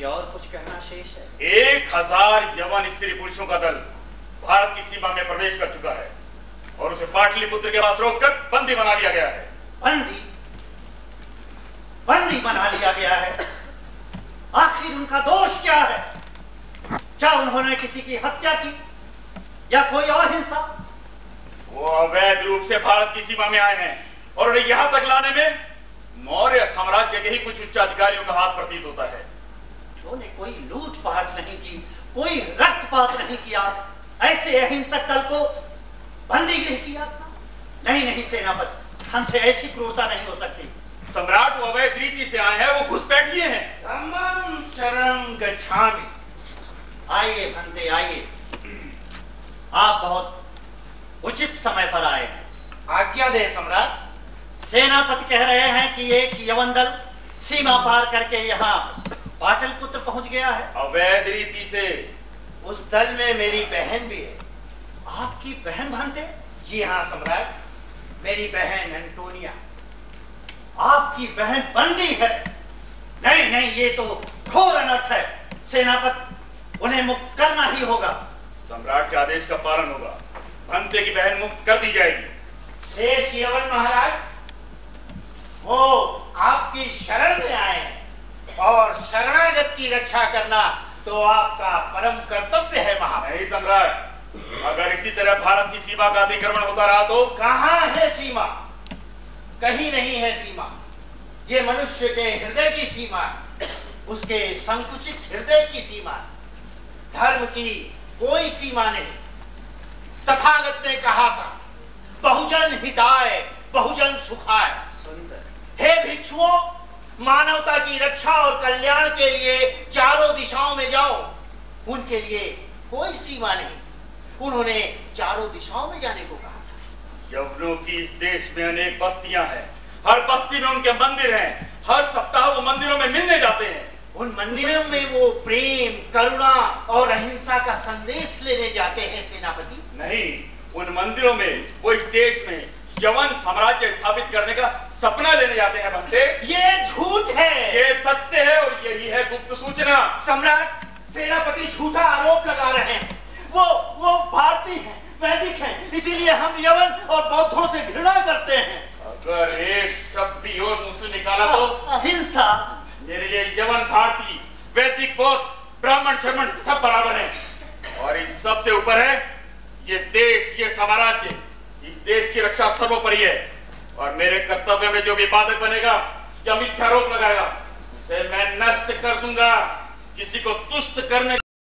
अभी और कुछ कहना शेष है? 1000 यवन स्त्री पुरुषों का दल भारत की सीमा में प्रवेश कर चुका है और उसे पाटलिपुत्र के पास रोककर बंदी बना लिया गया है। बंदी? बंदी बना लिया गया है? आखिर उनका दोष क्या है? क्या उन्होंने किसी की हत्या की या कोई और हिंसा? वो अवैध रूप से भारत की सीमा में आए हैं और उन्हें यहां तक लाने में मौर्य साम्राज्य के ही कुछ उच्च अधिकारियों का हाथ प्रतीत होता है। उन्होंने कोई लूटपाट नहीं की, कोई रक्तपात नहीं किया, ऐसे अहिंसक दल को बंदी गृह किया था? नहीं नहीं सेनापति, हमसे ऐसी क्रूरता नहीं हो सकती। सम्राट वो अवैध रीति से आए हैं, वो घुसपैठिए हैं। धम्मं शरणं गच्छामि। आइए भंते आइए, आप बहुत उचित समय पर आए हैं। आज्ञा दे सम्राट। सेनापति कह रहे हैं कि एक यवन दल सीमा पार करके यहाँ पाटलिपुत्र पहुंच गया है अवैध रीति से। उस दल में मेरी बहन भी है। आपकी बहन भंते? जी हाँ सम्राट, मेरी बहन एंटोनिया। आपकी बहन बंदी है? नहीं नहीं, ये तो घोर अनर्थ है। सेनापति, उन्हें मुक्त करना ही होगा। सम्राट के आदेश का पालन होगा। भंते की बहन मुक्त कर दी जाएगी। शेष यवन महाराज, वो आपकी शरण में आए हैं और शरणागत की रक्षा करना तो आपका परम कर्तव्य है महाराज। नहीं सम्राट, अगर इसी तरह भारत की सीमा का अतिक्रमण होता रहा तो? कहां है सीमा? कहीं नहीं है सीमा। ये मनुष्य के हृदय की सीमा है, उसके संकुचित हृदय की सीमा है। धर्म की कोई सीमा नहीं। तथागत ने कहा था, बहुजन हिताय बहुजन सुखाय। हे भिक्षुओं, मानवता की रक्षा और कल्याण के लिए चारों दिशाओं में जाओ। उनके लिए कोई सीमा नहीं। उन्होंने चारों दिशाओं में जाने को कहा था। यवनों की इस देश में अनेक बस्तियां हैं। हर बस्ती में उनके मंदिर हैं। हर सप्ताह वो मंदिरों में मिलने जाते हैं। उन मंदिरों में वो प्रेम, करुणा और अहिंसा का संदेश लेने जाते हैं सेनापति। नहीं, उन मंदिरों में वो इस देश में यवन साम्राज्य स्थापित करने का सपना लेने जाते हैं भंते। ये झूठ है। ये सत्य है और यही है गुप्त सूचना। सम्राट, सेनापति झूठा आरोप लगा रहे हैं। वो भारतीय हैं, वैदिक हैं, इसीलिए हम यवन और बौद्धों से घृणा करते हैं। अगर एक शब्द भी और मुंह से निकाला तो? अहिंसा। मेरे लिए यवन, भारतीय, वैदिक, बौद्ध, ब्राह्मण, शर्मण सब बराबर हैं और इन सब से ऊपर है ये देश, ये साम्राज्य। इस देश की रक्षा सर्वोपरि है और मेरे कर्तव्य में जो भी बाधक बनेगा या मिथ्यारोप लगाएगा उसे मैं नष्ट कर दूंगा। किसी को तुष्ट करने